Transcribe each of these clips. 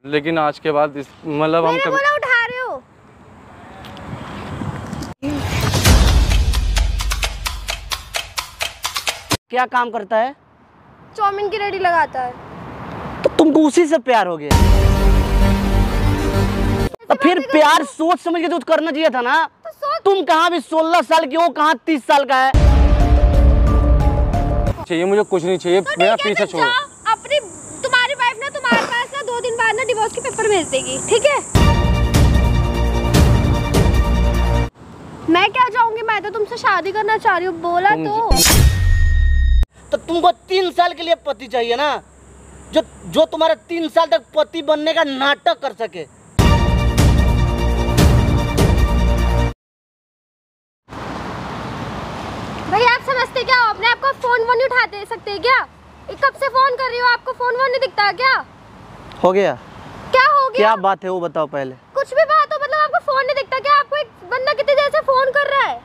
लेकिन आज के बाद मतलब हम कभी बोला उठा रहे हो। क्या काम करता है? चाउमीन की रेडी लगाता है। तो तुमको उसी से प्यार हो गया? तो फिर प्यार सोच समझ के तो करना चाहिए था ना। तुम कहाँ भी 16 साल की हो, कहाँ 30 साल का है। चाहिए मुझे कुछ नहीं चाहिए, मेरा पीछे छोड़ो। अपनी तुम्हारी वाइफ ना तुम्हारे पास ना 2 दिन बाद ना डिवोर्स के पेपर भेज देगी, ठीक है? मैं क्या चाहूंगी, मैं तो तुमसे शादी करना चाह रही हूँ, बोला तो तुमको 3 साल के लिए पति चाहिए ना, जो तुम्हारा 3 साल तक पति बनने का नाटक कर सके। भाई आप समझते क्या हो? अपने आपको फोन वोन नहीं उठा दे सकते क्या? कब से फोन कर रही हो, आपको फोन वोन नहीं दिखता क्या? हो गया? क्या हो गया? क्या बात है वो बताओ पहले। कुछ भी बात हो, मतलब आपको फोन नहीं दिखता क्या? आपको एक बंदा कितनी देर से फोन कर रहा है।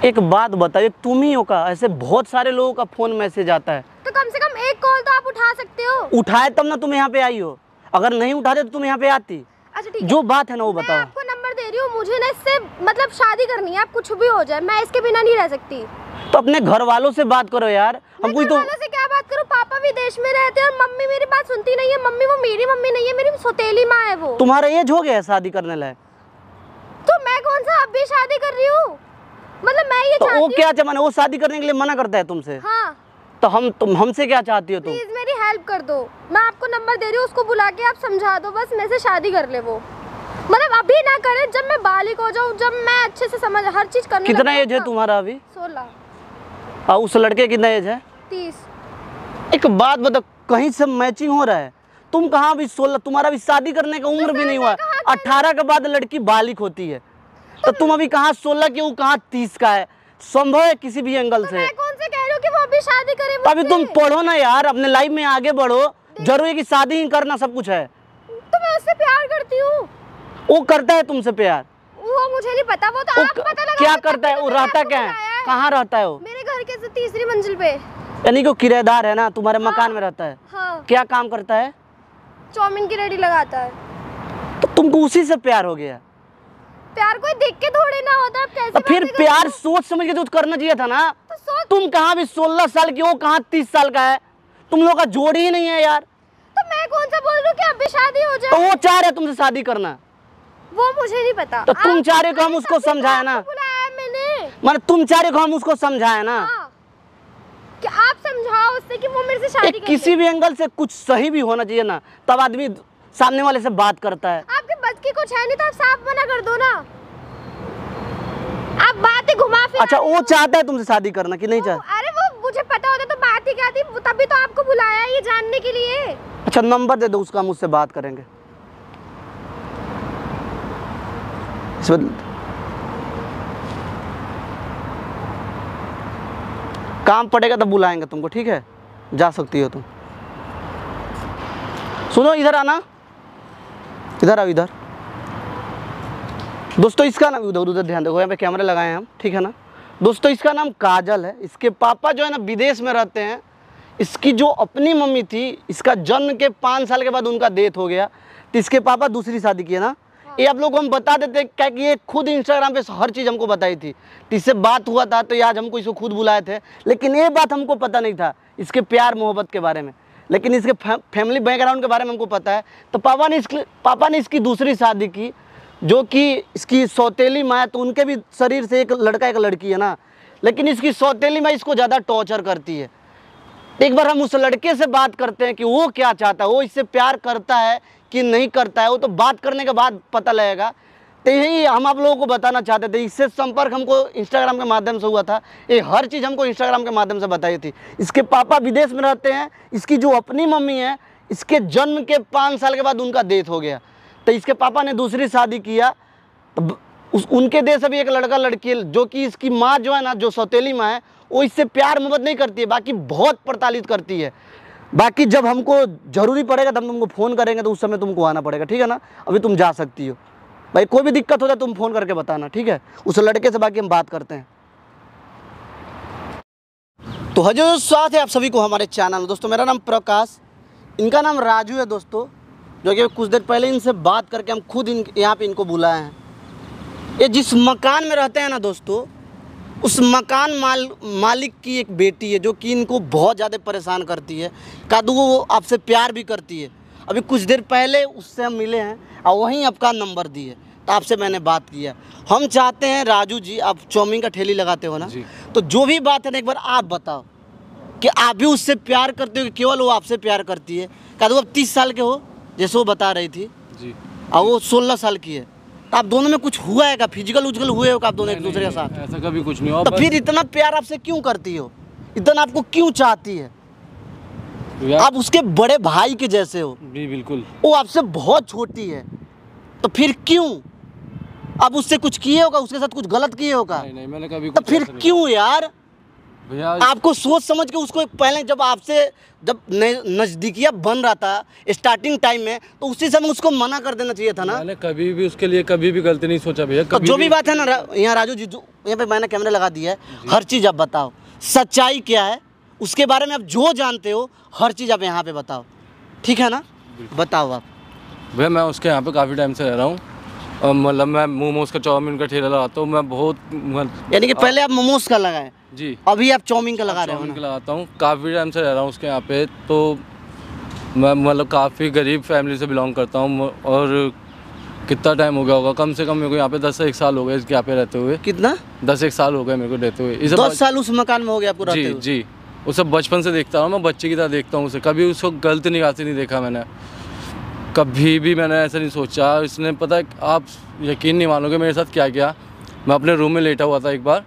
एक बात बताओ, तुम ही हो का? ऐसे बहुत सारे लोगों का फोन मैसेज आता है। तो कम से कम एक कॉल तो आप उठा सकते हो। उठाए तब ना तुम यहाँ पे आई हो, अगर नहीं उठाते तो तुम यहाँ पे आती। अच्छा ठीक है, जो बात है ना वो बताओ। मैं आपको नंबर दे रही हूँ, मुझे ना इससे मतलब शादी करनी है। आप कुछ भी हो जाए, मैं इसके बिना नहीं रह सकती। तो अपने घर वालों से बात करो यार। हम कोई तो से क्या बात करूं? पापा विदेश में रहते हैं और मम्मी मेरी बात सुनती नहीं है। मम्मी वो मेरी मम्मी नहीं है, मेरी सौतेली माँ है वो। तुम्हारा एज हो गया शादी करने लायक? तो मैं कौन सा अब भी शादी कर रही हूँ? मतलब मैं ये तो वो क्या जमाना, वो शादी करने के लिए मना करता है तुमसे? हाँ। तो हमसे क्या चाहती हो तुम? प्लीज मेरी हेल्प कर दो, मैं आपको नंबर दे रही हूँ, उसको बुला के आप समझा दो बस, मेरे से शादी कर ले वो। मतलब अभी ना करे, जब मैं बालिग हो जाऊँ, जब मैं अच्छे से समझ हर चीज करने। कितना एज है तुम्हारा अभी? 16। और उस लड़के कितना एज है? 30। एक बात बताओ, कहीं से मैचिंग हो रहा है? तुम कहाँ भी 16, तुम्हारा भी शादी करने का उम्र भी नहीं हुआ। 18 के बाद लड़की बालिग होती है, तो तुम अभी कहाँ 16 की हो, कहाँ 30 का है? संभव है किसी भी एंगल से? मैं कौन से कह रही हूँ कि वो अभी शादी करे? अभी तुम पढ़ो ना यार, अपने लाइफ में आगे बढ़ो। जरूरी है कि शादी ही करना सब कुछ है? तो मैं उससे प्यार करती हूँ। वो करता है तुमसे प्यार? वो मुझे नहीं पता, वो तो आप पता लगा। क्या करता है वो? रहता क्या है? कहाँ रहता है वो? मेरे घर के 3री मंजिल पे। यानी कि वो किराएदार है ना, तुम्हारे मकान में रहता है? हाँ। क्या काम करता है? चाउमीन की रेडी लगाता है। तो तुमको उसी से प्यार हो गया? प्यार कोई देख के थोड़ी ना होता, आप कैसे? तो फिर प्यार सोच समझ के तो करना चाहिए था ना। तुम कहाँ भी 16 साल की हो, कहाँ 30 साल का है। तुम लोग का जोड़ ही नहीं है यार। तो मैं कौन सा बोल रही हूँ कि अभी शादी हो जाए? तो वो चाह रहे तुमसे शादी करना, वो मुझे नहीं पता। तो तुम चाह रहे हो हम उसको समझाया ना? बुलाया मैंने, मतलब तुम चाह रहे हो हम उसको समझाया ना? कि आप समझाओ उससे कि वो मेरे से शादी करे। किसी भी एंगल से कुछ सही भी होना चाहिए ना, तब आदमी सामने वाले से बात करता है। आपके बस की कुछ है नहीं तो आप साफ मना कर दो ना। आप बातें घुमा फिरा। अच्छा वो चाहता है तुमसे शादी करना कि नहीं चाहता? अरे वो मुझे पता होता तो बात ही क्या थी, तभी तो आपको बुलाया ये जानने के लिए। अच्छा नंबर दे दो उसका, हम उससे बात करेंगे। काम पड़ेगा तो बुलाएंगे तुमको, ठीक है? जा सकती हो तुम। सुनो इधर आना, इधर आओ इधर। दोस्तों इसका नाम, उधर उधर ध्यान देखो, यहाँ पे कैमरे लगाए हैं हम, ठीक है ना? दोस्तों इसका नाम काजल है। इसके पापा जो है ना विदेश में रहते हैं। इसकी जो अपनी मम्मी थी, इसका जन्म के 5 साल के बाद उनका डेथ हो गया, तो इसके पापा दूसरी शादी किए ना। ये आप लोग को हम बता देते हैं क्या कि ये खुद इंस्टाग्राम पे हर चीज़ हमको बताई थी, तो इससे बात हुआ था, तो ये आज हमको इसको खुद बुलाए थे। लेकिन ये बात हमको पता नहीं था इसके प्यार मोहब्बत के बारे में, लेकिन इसके फैमिली बैकग्राउंड के बारे में हमको पता है। तो पापा ने इसकी दूसरी शादी की, जो कि इसकी सौतेली माँ है, तो उनके भी शरीर से एक लड़का एक लड़की है ना, लेकिन इसकी सौतेली माँ इसको ज़्यादा टॉर्चर करती है। एक बार हम उस लड़के से बात करते हैं कि वो क्या चाहता है, वो इससे प्यार करता है कि नहीं करता है, वो तो बात करने के बाद पता लगेगा। तो यही हम आप लोगों को बताना चाहते थे। इससे संपर्क हमको इंस्टाग्राम के माध्यम से हुआ था, ये हर चीज़ हमको इंस्टाग्राम के माध्यम से बताई थी। इसके पापा विदेश में रहते हैं, इसकी जो अपनी मम्मी है, इसके जन्म के 5 साल के बाद उनका डेथ हो गया, तो इसके पापा ने दूसरी शादी किया। तो उनके देश अभी एक लड़का लड़की है, जो कि इसकी माँ जो है ना, जो सौतेली माँ है, वो इससे प्यार मोहब्बत नहीं करती है, बाकी बहुत प्रताड़ित करती है। बाकी जब हमको ज़रूरी पड़ेगा तब हम तुमको फ़ोन करेंगे, तो उस समय तुमको आना पड़ेगा, ठीक है ना? अभी तुम जा सकती हो भाई, कोई भी दिक्कत हो जाए तुम फ़ोन करके बताना, ठीक है? उस लड़के से बाकी हम बात करते हैं। तो हजूर स्वागत है आप सभी को हमारे चैनल में। दोस्तों मेरा नाम प्रकाश, इनका नाम राजू है। दोस्तों जो कि कुछ देर पहले इनसे बात करके हम खुद यहाँ पे इनको बुलाए हैं। ये जिस मकान में रहते हैं ना दोस्तों, उस मकान मालिक की एक बेटी है जो कि इनको बहुत ज़्यादा परेशान करती है। कादू वो आपसे प्यार भी करती है। अभी कुछ देर पहले उससे हम मिले हैं और वहीं आपका नंबर दिए, तो आपसे मैंने बात किया। हम चाहते हैं राजू जी, आप चाउमीन का ठेली लगाते हो ना, तो जो भी बात है ना एक बार आप बताओ कि आप भी उससे प्यार करते हो कि केवल वो आपसे प्यार करती है। कादू आप 30 साल के हो जैसे वो बता रही थी जी, और वो 16 साल की है, तो आप दोनों में कुछ हुआ है क्या? फिजिकल उजकल हुए हो क्या आप दोनों एक दूसरे के साथ? ऐसा कभी कुछ नहीं हुआ। तो फिर इतना प्यार आपसे क्यों करती हो, इतना आपको क्यों चाहती है? आप उसके बड़े भाई के जैसे हो। जी बिल्कुल। वो आपसे बहुत छोटी है, तो फिर क्यों? आप उससे कुछ किए होगा, उसके साथ कुछ गलत किए होगा? नहीं मैंने कभी तो फिर क्यों यार? भैया आपको सोच समझ के उसको पहले जब आपसे जब नज़दीकियाँ बन रहा था स्टार्टिंग टाइम में, तो उसी समय उसको मना कर देना चाहिए था ना। मैंने कभी भी उसके लिए कभी भी गलती नहीं सोचा भैया। तो जो भी बात है ना यहाँ राजू जी, जो यहाँ पे मैंने कैमरा लगा दिया है, हर चीज़ आप बताओ, सच्चाई क्या है उसके बारे में आप जो जानते हो हर चीज़ आप यहाँ पे बताओ, ठीक है ना? बताओ आप। भैया मैं उसके यहाँ पे काफ़ी टाइम से रह रहा हूँ, और मतलब मैं मोमोज का चाउमीन का ठेला लगाता हूँ। मैं बहुत यानी कि पहले आप मोमोज का लगाए जी, अभी आप चाउमीन का लगा रहे हो चाउमीन ना? का लगाता हूँ। काफ़ी टाइम से रह रहा हूँ उसके यहाँ पे। तो मैं मतलब काफ़ी गरीब फैमिली से बिलोंग करता हूँ, और कितना टाइम हो गया होगा, कम से कम मेरे को यहाँ पे 10 से 1 साल हो गए इसके यहाँ पे रहते हुए। कितना? 10 एक साल हो गए मेरे को रहते हुए। 10 साल उस मकान में हो गया आपको रहते जी हुए? जी, उसे बचपन से देखता हूँ मैं, बच्चे की तरह देखता हूँ उसे। कभी उसको गलत निगाह से नहीं देखा मैंने, कभी भी मैंने ऐसा नहीं सोचा। इसने पता है, आप यकीन नहीं मानोगे मेरे साथ क्या किया। मैं अपने रूम में लेटा हुआ था एक बार,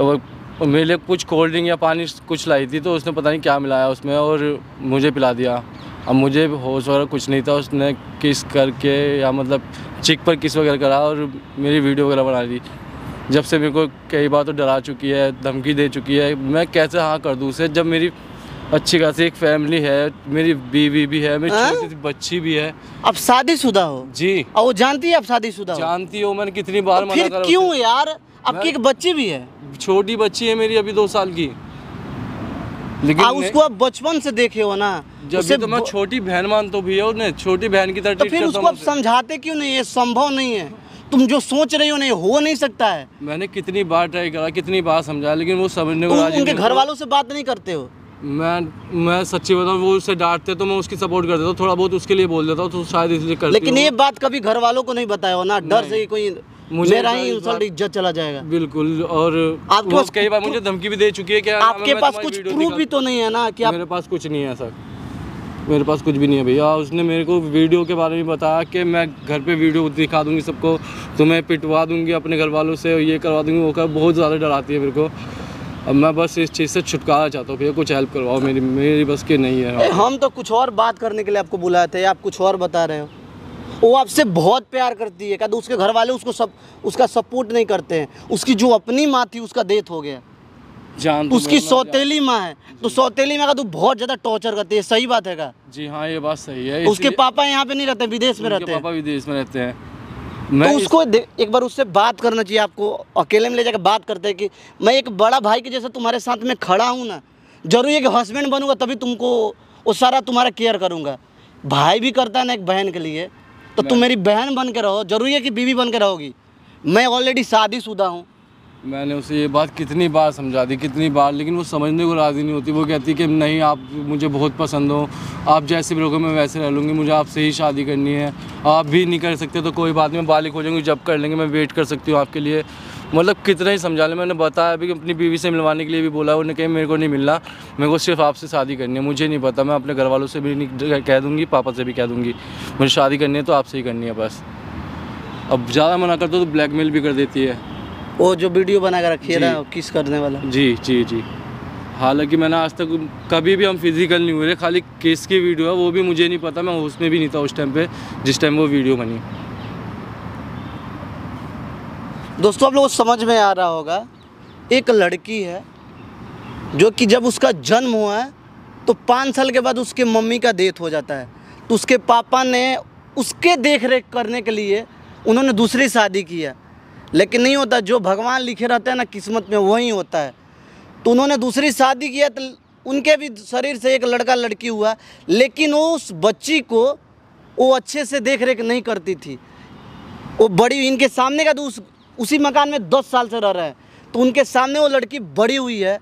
और मेरे लिए कुछ कोल्ड ड्रिंक या पानी कुछ लाई थी, तो उसने पता नहीं क्या मिलाया उसमें और मुझे पिला दिया। अब मुझे होश वगैरह कुछ नहीं था, उसने किस करके या मतलब चिक पर किस वगैरह करा और मेरी वीडियो वगैरह बना दी। जब से मेरे को कई बार तो डरा चुकी है, धमकी दे चुकी है। मैं कैसे हाँ कर दूँ उसे, जब मेरी अच्छी खासी एक फैमिली है, मेरी बीवी भी है, मेरी छोटी सी बच्ची भी है। आप शादीशुदा हो? जी। और वो जानती है आप शादीशुदा हो? जानती हो, मैंने कितनी बार मना फिर करा। क्यों यार? आपकी एक बच्ची भी है? छोटी बच्ची है मेरी, अभी 2 साल की। लेकिन उसको आप बचपन से देखे हो ना, जब उसे तो मैं छोटी बहन मानता भी है, उन्हें छोटी बहन की तरह तो ट्रीट फिर करता उसको हूँ आप समझाते क्यों नहीं? ये संभव नहीं है, तुम जो सोच रही हो नहीं हो नहीं सकता है। मैंने कितनी बार ट्राई करा, कितनी बार समझाया, लेकिन वो समझने को राजी उनके नहीं। घर वालों से बात नहीं करते हो? मैं सच्ची बताऊँ, वो उससे डांटते तो मैं उसकी सपोर्ट कर देता हूँ, थोड़ा बहुत उसके लिए बोल देता हूँ, तो शायद इसलिए करती। लेकिन ये बात कभी घर वालों को नहीं बताया हो ना, डर से कोई मेरा ही इंसल्ट इज्जत चला जाएगा। बिल्कुल। और आपके पास कई बार मुझे धमकी भी दे चुकी है कि आपके पास कुछ प्रूफ भी तो नहीं है ना कि आप? मेरे पास कुछ नहीं है सर, मेरे पास कुछ भी नहीं है भैया। उसने मेरे को वीडियो के बारे में बताया कि मैं घर पे वीडियो दिखा दूंगी सबको, तुम्हें पिटवा दूंगी अपने घर वालों से, ये करवा दूंगी, वो कर। बहुत ज़्यादा डराती है मेरे को। अब मैं बस इस चीज़ से छुटकारा चाहता हूँ भैया, कुछ हेल्प करवाओ, मेरी बस की नहीं है। हम तो कुछ और बात करने के लिए आपको बुलाए थे, आप कुछ और बता रहे हो। वो आपसे बहुत प्यार करती है, कहते उसके घर वाले उसका सपोर्ट नहीं करते हैं। उसकी जो अपनी माँ थी उसका डेथ हो गया, उसकी सौतेली माँ है, तो सौतेली माँ का तो बहुत ज़्यादा टॉर्चर करती है। सही बात है क्या? जी हाँ, ये बात सही है। उसके पापा यहाँ पे नहीं रहते, विदेश में रहते हैं। पापा विदेश में रहते हैं। तो उसको एक बार उससे बात करना चाहिए आपको, अकेले में ले जाकर बात करते हैं कि मैं एक बड़ा भाई के जैसा तुम्हारे साथ में खड़ा हूँ ना, जरूरी है कि हस्बैंड बनूंगा तभी तुमको वो सारा तुम्हारा केयर करूँगा। भाई भी करता है ना एक बहन के लिए, तो तुम मेरी बहन बन के रहो, जरूरी है कि बीवी बन के रहोगी। मैं ऑलरेडी शादीशुदा हूँ। मैंने उसे ये बात कितनी बार समझा दी, कितनी बार, लेकिन वो समझने को राज़ी नहीं होती। वो कहती कि नहीं, आप मुझे बहुत पसंद हो, आप जैसे भी रहोगे मैं वैसे रह लूँगी, मुझे आपसे ही शादी करनी है। आप भी नहीं कर सकते तो कोई बात नहीं, मैं बालिग हो जाऊँगी, जब कर लेंगे, मैं वेट कर सकती हूँ आपके लिए। मतलब कितना ही समझा लें। मैंने बताया अभी अपनी बीवी से मिलवाने के लिए भी बोला, उन्होंने कहा मेरे को नहीं मिलना, मेरे को सिर्फ आपसे शादी करनी है। मुझे नहीं पता, मैं अपने घर वालों से भी नहीं कह दूँगी, पापा से भी कह दूँगी, मुझे शादी करनी है तो आपसे ही करनी है बस। अब ज़्यादा मना करते तो ब्लैकमेल भी कर देती है। वो जो वीडियो बना कर रखी है ना, किस करने वाला? जी जी जी। हालांकि मैंने आज तक कभी भी हम फिजिकल नहीं हुए, खाली केस की वीडियो है, वो भी मुझे नहीं पता, मैं उसमें भी नहीं था उस टाइम पे जिस टाइम वो वीडियो बनी। दोस्तों आप लोगों को समझ में आ रहा होगा, एक लड़की है जो कि जब उसका जन्म हुआ है तो 5 साल के बाद उसके मम्मी का डेथ हो जाता है, तो उसके पापा ने उसके देख रेख करने के लिए उन्होंने दूसरी शादी किया। लेकिन नहीं होता, जो भगवान लिखे रहते हैं ना किस्मत में वही होता है। तो उन्होंने दूसरी शादी किया, तो उनके भी शरीर से एक लड़का लड़की हुआ, लेकिन वो उस बच्ची को वो अच्छे से देख रेख नहीं करती थी। वो बड़ी इनके सामने का तो उसी मकान में 10 साल से रह रहे हैं, तो उनके सामने वो लड़की बड़ी हुई है,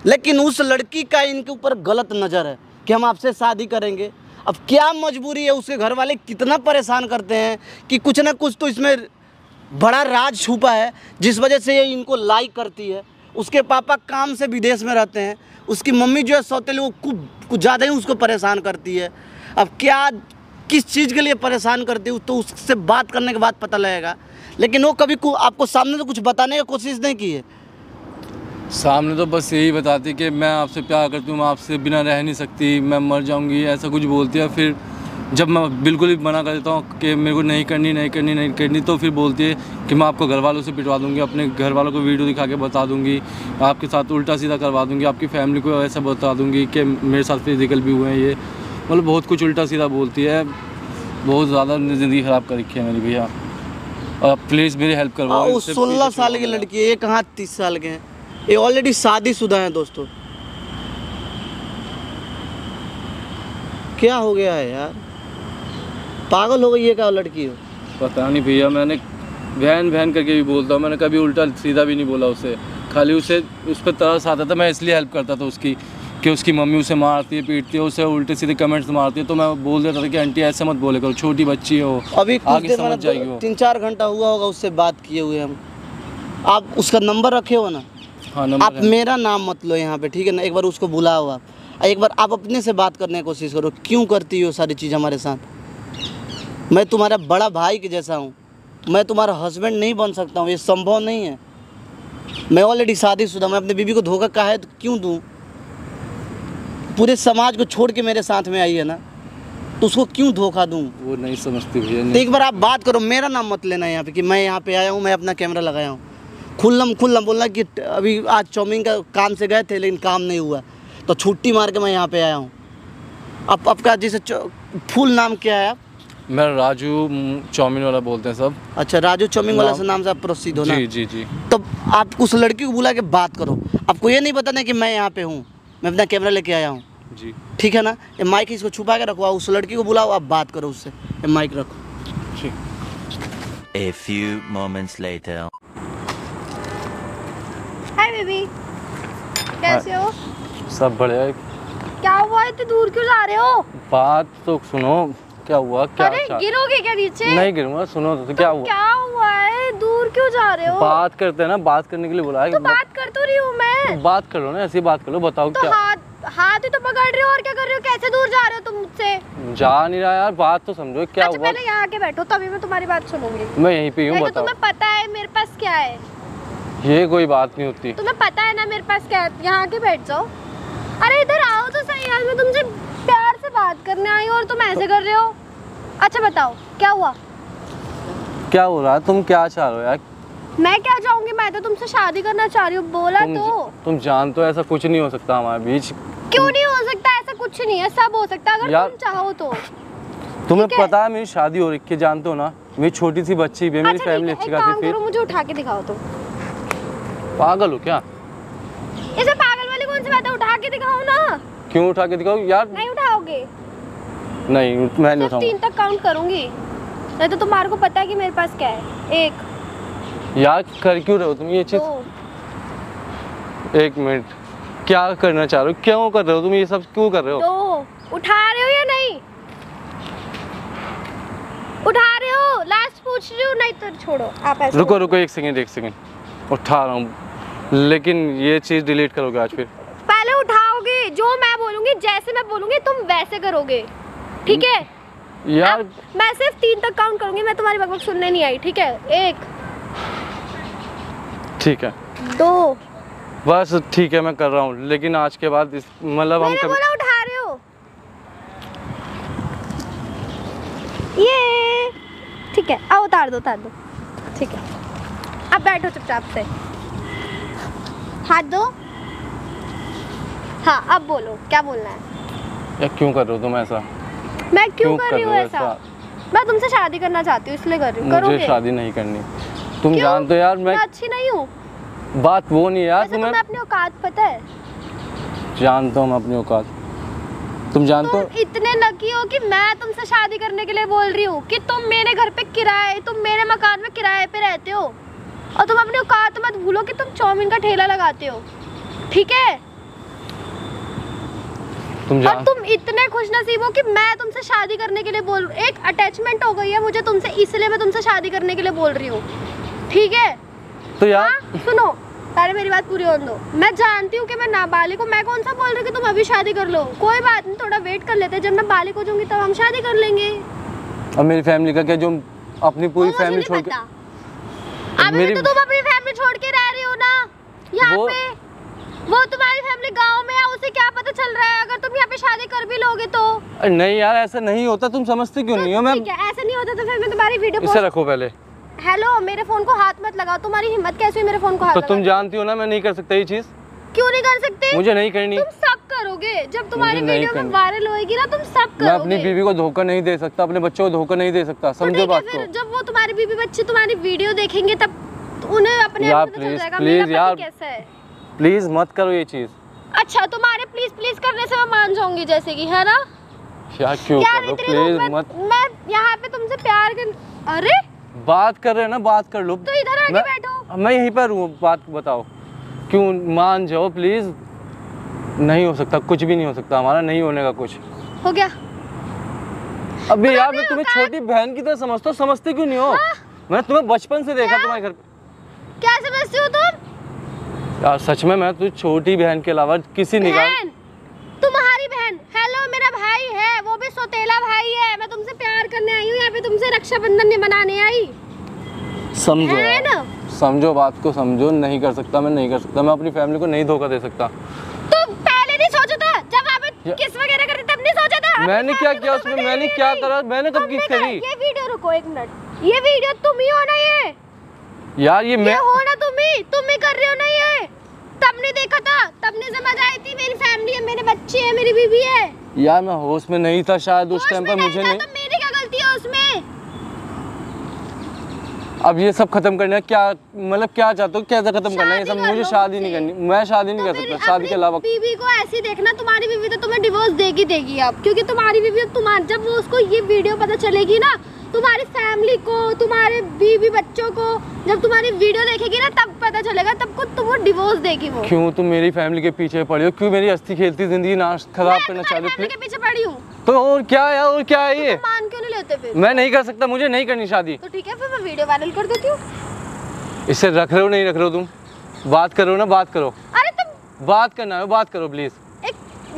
लेकिन उस लड़की का इनके ऊपर गलत नज़र है कि हम आपसे शादी करेंगे। अब क्या मजबूरी है, उसके घर वाले कितना परेशान करते हैं कि कुछ ना कुछ तो इसमें बड़ा राज छुपा है जिस वजह से ये इनको लाइक करती है। उसके पापा काम से विदेश में रहते हैं, उसकी मम्मी जो है सौतेली वो कुछ ज़्यादा ही उसको परेशान करती है। अब क्या किस चीज़ के लिए परेशान करती है तो उससे बात करने के बाद पता लगेगा, लेकिन वो कभी आपको सामने से कुछ बताने की कोशिश नहीं की है। सामने तो बस यही बताती कि मैं आपसे प्यार करती हूँ, मैं आपसे बिना रह नहीं सकती, मैं मर जाऊँगी, ऐसा कुछ बोलती है। फिर जब मैं बिल्कुल ही मना कर देता हूँ कि मेरे को नहीं करनी, तो फिर बोलती है कि मैं आपको घर वालों से पिटवा दूँगी, अपने घर वालों को वीडियो दिखा के बता दूँगी, आपके साथ उल्टा सीधा करवा दूँगी, आपकी फैमिली को ऐसा बता दूँगी कि मेरे साथ फिजिकल भी हुए हैं। ये मतलब बहुत कुछ उल्टा सीधा बोलती है, बहुत ज़्यादा ज़िंदगी ख़राब कर रखी है मेरी भैया। और प्लीज़ मेरी हेल्प करवाओ। वो 16 साल की लड़की है, ये कहाँ 30 साल के हैं, ये ऑलरेडी शादीशुदा हैं दोस्तों। क्या हो गया है यार, पागल हो गई है क्या लड़की हो? पता नहीं भैया, मैंने बहन करके भी बोलता हूँ, मैंने कभी उल्टा सीधा भी नहीं बोला उसे, खाली उसे उस पर तरस आता था। मैं इसलिए हेल्प करता था उसकी कि उसकी मम्मी उसे मारती है, पीटती है, उसे उल्टे सीधे कमेंट्स मारती है, तो मैं बोल देता था कि आंटी ऐसे मत बोले करो, छोटी बच्ची हो, अभी आगे समझ जाएगी वो। 3-4 घंटा हुआ होगा उससे बात किए हुए हम। आप उसका नंबर रखे हो ना? हाँ नंबर आप मेरा नाम मत लो यहाँ पे, ठीक है ना? एक बार उसको बुलाओ आप, एक बार आप अपने से बात करने की कोशिश करो। क्यों करती हो सारी चीज़ हमारे साथ? मैं तुम्हारा बड़ा भाई के जैसा हूँ, मैं तुम्हारा हस्बैंड नहीं बन सकता हूँ, ये संभव नहीं है। मैं ऑलरेडी शादीशुदा, मैं अपनी बीवी को धोखा काहे तो क्यों दूँ? पूरे समाज को छोड़ के मेरे साथ में आई है ना, तो उसको क्यों धोखा दूँ? वो नहीं समझती भैया। तो एक बार आप बात करो, मेरा नाम मत लेना यहाँ पे कि मैं यहाँ पे आया हूँ, मैं अपना कैमरा लगाया हूँ। खुल्लम बोलना कि अभी आज चाउमीन का काम से गए थे लेकिन काम नहीं हुआ, तो छुट्टी मार के मैं यहाँ पे आया हूँ। आपका जैसे फुल नाम क्या है? आप मैं राजू चाउमीन वाला बोलते हैं सब। अच्छा, राजू चाउमीन वाला से नाम से आप प्रसिद्ध हो ना? जी। तो आप उस लड़की को बुला के बात करो। आपको ये नहीं बताना कि मैं यहाँ पे हूँ, मैं अपना कैमरा लेके आया हूँ जी, ठीक है ना? ये माइक इसको छुपा के रखो, उस लड़की को बुलाओ, आप बात करो उससे, ये माइक रखो। ठीक। A few moments later. Hi baby, कैसे हो? सब बढ़िया। क्या हुआ, इतनी दूर क्यों जा रहे हो? बात तो सुनो, क्या हुआ? क्या अरे गिरोगे क्या नीचे? नहीं गिरूंगा, सुनो तो क्या हुआ? क्या हुआ है, दूर क्यों जा रहे हो? बात करते हैं ना, बात करने के लिए बुलाया। तो बात कर तो रही हूँ मैं। बात करो ना, ऐसी बात करो, बताओ तो क्या? हाथ ही तो पकड़ रहे हो, और क्या कर रहे हो? कैसे दूर जा रहे हो तुम मुझसे? जा नहीं रहा यार, बात तो समझो क्या अच्छा हुआ। पहले यहाँ आके बैठो, तभी मैं तुम्हारी बात सुनूंगी। मैं यहीं पे हूँ, तो बताओ। तुम्हें पता है मेरे पास क्या है? ये कोई बात नहीं होती। तुम्हें पता है ना मेरे पास क्या है? यहाँ आके बैठ जाओ। अरे इधर आओ तो सही यार, मैं तुमसे प्यार से बात करने आई हूँ और तुम ऐसे कर रहे हो। अच्छा बताओ क्या हुआ? क्या हो रहा है? तुम क्या चाह रहे हो यार? मैं क्या चाहूंगी, मैं तो तुमसे शादी करना चाह रही हूँ, बोला तो। तुम जानते हो ऐसा कुछ नहीं हो सकता हमारे बीच। क्यों नहीं हो सकता? ऐसा कुछ नहीं है, सब हो सकता है अगर तुम चाहो तो। तुम्हें पता है मेरी शादी हो रखी है, जानते हो ना? मेरी छोटी सी बच्ची भी है, मेरी फैमिली अच्छी खासी। फिर मुझे उठा के दिखाओ तुम। पागल हो क्या? ऐसे पागल वाली कौन सी बात है? उठा के दिखाओ ना। क्यों उठा के दिखाओ यार? नहीं उठाओगे? नहीं, मैं नहीं उठाऊंगा। 3 तक काउंट करूंगी, नहीं तो तुम्हारे को पता है कि मेरे पास क्या है। 1 यार कर क्यों रहे हो तुम ये चीज? 1 मिनट, क्या करना चाह रहे हो? क्यों कर रहे हो तुम ये सब? क्यों कर रहे हो? 2 उठा रहे हो या नहीं? उठा रहे हो? लास्ट पूछ रही हूँ, नहीं तो छोड़ो आप ऐसे। रुको 1 सेकंड। उठा रहा हूँ, लेकिन ये चीज डिलीट करोगे आज? फिर पहले उठाओगे, जो मैं बोलूंगी, जैसे मैं बोलूंगी तुम वैसे करोगे, ठीक है? यार मैं सिर्फ 3 तक काउंट करूंगी, मैं तुम्हारी बकबक सुनने नहीं आई, ठीक है? 1 ठीक है, 2 बस ठीक है, मैं कर रहा हूँ, लेकिन आज के बाद मतलब हम मैंने बोला उठा रहे हो। ये ठीक है, अब उतार दो, ठीक है। अब बैठो चुपचाप से, हाथ दो। हाँ अब बोलो, क्या बोलना है? यार क्यों कर रहे हो तुम ऐसा? मैं क्यों कर रही हूँ ऐसा? मैं तुमसे शादी करना चाहती हूँ, इसलिए कर रही हूँ। करोगे? मुझे शादी नहीं करनी, तुम जानते हो यार। मैं अच्छी नहीं हूँ, बात वो नहीं यार। तुम्हें अपनी औकात पता है? जानता हूँ मैं अपनी औकात। तुम जानते हो तुम इतने लकी हो कि मैं तुमसे शादी करने के लिए बोल रही हूँ कि तुम मेरे घर पे किराए, तुम मेरे मकान में किराए पे रहते हो और तुम अपनी औकात मत भूलो कि तुम चाउमीन का ठेला लगाते हो, ठीक है? और तुम इतने खुश नसीब हो कि मैं तुमसे शादी करने के लिए बोल, एक अटैचमेंट हो गई है मुझे तुमसे, इसलिए मैं तुमसे शादी करने के लिए बोल रही हूँ, ठीक है? तो यार सुनो, पहले मेरी बात पूरी होने दो। मैं जानती हूँ कि मैं नाबालिग हूँ, मैं कौन सा बोल रही हूँ कि तुम अभी शादी कर लो, कोई बात नहीं, थोड़ा वेट कर लेते हैं, जब मैं बालिग हो जाऊंगी तब हम शादी कर लेंगे। अब मेरी फैमिली का क्या, जो अपनी पूरी वो मुझे फैमिली नहीं छोड़ के पता। अभी मेरी तो तुम अपनी फैमिली छोड़ के रह रही हो ना यहाँ वो- पे, वो तुम्हारी फैमिली गांव में है, उसे क्या पता चल रहा है अगर तुम यहाँ पे शादी कर भी लोगे तो? नहीं यार ऐसा नहीं होता, तुम समझती क्यों नहीं हो? मैं ठीक है, ऐसा नहीं होता तो फिर मैं तुम्हारी वीडियो इसे रखो पहले। हेलो, मेरे फोन को हाथ मत लगाओ, तुम्हारी हिम्मत कैसे हुई मेरे फोन को हाथ तो लगाने तुम की? जानती हो ना मैं नहीं कर सकता ये चीज। क्यों नहीं कर सकते? मुझे नहीं करनी। तुम सब करोगे जब तुम्हारी मुझे नहीं वीडियो में करनी। वायरल होएगी ना, तुम सब करोगे। मैं अपनी बीवी को धोखा नहीं दे सकता, अपने बच्चों को धोखा नहीं दे सकता, तो समझो ठीक है, बात फिर को। जब वो तुम्हारी बीवी बच्चे तुम्हारी वीडियो देखेंगे तब उन्हें अपने यार, आप पता चल प्लीज, जाएगा प्लीज मेरा यार। पति कैसा है। प्लीज मत करो ये चीज। अच्छा, तुम्हारे प्लीज प्लीज करने से मैं मान जाऊंगी जैसे कि, है ना? यार क्यों यार करो, इतनी प्लीज धूप में मत। मैं यहाँ पे तुमसे प्यार कर, अरे बात कर रहे हैं ना, बात कर लो। तो इधर आके बैठो। मैं यहीं पर हूँ, बात बताओ। क्यों मान जाओ प्लीज। नहीं हो सकता, कुछ भी नहीं हो सकता, हमारा नहीं होने का कुछ। हो गया? अबे यार मैं तुम्हें छोटी बहन की तरह समझता हूँ, समझते क्यों नहीं हो? मैंने तुम्हें बचपन से देखा तुम्हारे घर पे। क्या समझते हो तुम? यार सच में मैं तुझ छोटी बहन के अलावा किसी निगाह। बहन, तुम्हारी बहन? हेलो, मेरा भाई है, वो भी सौतेला भाई है, मैं तुमसे प्यार करने आई हूँ यहाँ पे, तुमसे रक्षाबंधन नहीं मनाने आई, समझो है यार, ना? समझो बात को, समझो। नहीं कर सकता, मैं नहीं कर सकता, मैं अपनी फैमिली को नहीं धोखा दे सकता। तो पहले नहीं सोचा था जब आप किस वगैरह करते तब नहीं सोचा था? मैंने क्या किया उसमें? मैंने क्या करा? मैंने कब किस करी? ये वीडियो रुको एक मिनट, ये वीडियो तुम ही हो ना? यार ये ये मैं हो ना, तुम ही कर रहे हो ना ये? तब नहीं देखा था, तब नहीं समझ आई थी मेरी फैमिली है, मेरे बच्चे हैं, मेरी बीवी है। यार मैं होश में नहीं था शायद उस टाइम पर, मुझे नहीं। तो मेरी क्या गलती है उसमें? अब ये सब खत्म करना है क्या? मतलब क्या चाहते हो, कैसे खत्म करना है ये सब? शादी कर मुझे लो शादी नहीं मुझसे। करनी, मैं शादी नहीं तो कर फिर सकता शादी के अलावा। अपनी बीवी को ऐसी देखना, तुम्हारी बीवी तो तुम्हें डिवोर्स देगी अब, क्योंकि तुम्हारी बीवी तुम्हारी, जब वो उसको ये वीडियो पता चलेगी ना, तुम्हारी फैमिली को, तुम्हारे बीवी बच्चों को, जब तुम्हारी वीडियो देखेगी ना तब पता चलेगा, तब को तुम वो डिवोर्स देगी वो। क्यों तुम मेरी फैमिली के पीछे पड़ी हो? क्यों मेरी हंसती खेलती जिंदगी नाश खराब करना चाहते हो? के पीछे पड़ी हूँ तो और क्या है, और क्या है ये? तुम मान क्यों नहीं लेते फिर? मैं नहीं कर सकता, मुझे नहीं करनी शादी। तो ठीक है, फिर मैं वीडियो वायरल कर देती हूँ। इससे रख रहे हो नहीं रख रहे हो? तुम बात करो ना, बात करो, अरे तुम बात करना है बात करो प्लीज। एक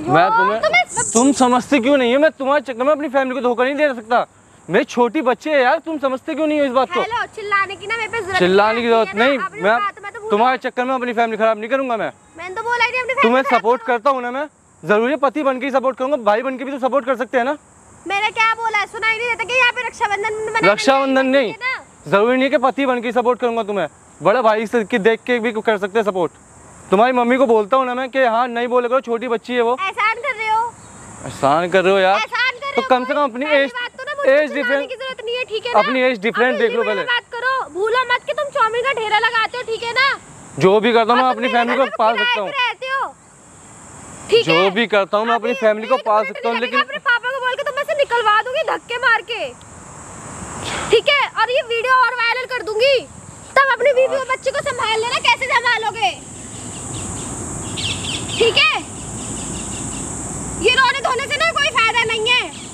मैं यार, तुम समझते क्यों नहीं है? मैं तुम्हारे चक्कर में अपनी फैमिली को धोखा नहीं दे सकता। मेरी छोटी बच्चे है यार, तुम समझते क्यों नहीं हो इस बात को? हेलो, चिल्लाने की ना मेरे पे जरूरत चिल्लाने की जरूरत नहीं, अपनी मैं बात में तो भूल तुम्हारे चक्कर में अपनी फैमिली खराब नहीं करूंगा। मैंने तो बोला ही नहीं अपनी तुम्हें फैमिली सपोर्ट करता हूँ ना मैं, जरूरी है पति बन के ही सपोर्ट करूंगा, भाई बन के भी तो सपोर्ट कर सकते हैं ना। मैंने क्या बोला है, सुनाई नहीं देता कि यहाँ पे रक्षाबंधन मनाने रक्षाबंधन नहीं, ठीक है ना? जरूरी नहीं कि पति बन के सपोर्ट करूंगा तुम्हें, बड़ा भाई से की देख के भी कर सकते हैं सपोर्ट। तुम्हारी मम्मी को बोलता हूँ ना मैं कि हाँ नहीं बोले करो, छोटी बच्ची है वो। एहसान कर रहे हो, एहसान कर रहे हो यार, एहसान कर रहे तो हो। कम से कम अपनी पहली एज बात तो ना मुझे एज चिल्लाने डिफरेंस, की जरूरत नहीं है, ठीक है ना? अपनी एज डिफरेंस अब देख लो हिंदी में पहले। बात करो, भूलो मत कि तुम चाउमीन का ढेरा लगाते हो, ठीक है ना? जो भी करता हूँ मैं और अपनी तुम मेरे फैमिली घर को में पाल किराए सकता हूँ, पे रहते हो, ठीक है? जो भी करता हूँ मैं अपनी फैमिली को पाल सकता हूँ, लेकिन अपने पापा को बोल के तुम ऐसे निकलवा दूंगी धक्के मार के, ठीक है? और ये वीडियो और वायरल कर दूंगी, तब अपनी बीवी और बच्चे को संभाल लेना, कैसे संभालोगे, ठीक है? ये रोने धोने से ना कोई फायदा नहीं है।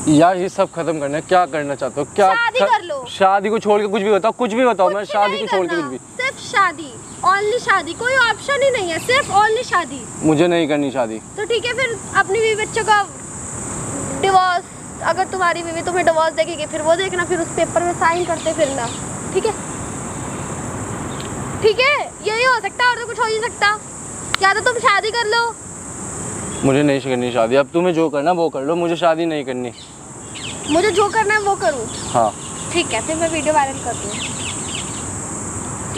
यार ये सब खत्म करना है, क्या करना चाहते हो? क्या शादी कर लो। शादी को छोड़ के कुछ भी बताओ, कुछ भी बताओ, मैं कुछ शादी नहीं को छोड़ के करना, कुछ भी। सिर्फ शादी, ओनली शादी, कोई ऑप्शन ही नहीं है, सिर्फ ओनली शादी। मुझे नहीं करनी शादी। तो ठीक है, फिर अपनी बीवी बच्चों का डिवोर्स, अगर तुम्हारी बीवी तुम्हें डिवोर्स देगी फिर वो देखना, फिर उस पेपर में साइन करते फिरना, ठीक है? ठीक है, यही हो सकता और तो कुछ हो ही सकता। या तो तुम शादी कर लो। मुझे नहीं करनी शादी, अब तुम्हें जो करना वो कर लो, मुझे शादी नहीं करनी। मुझे जो करना है वो करूँ, हाँ ठीक है? फिर मैं वीडियो वायरल कर दूँ।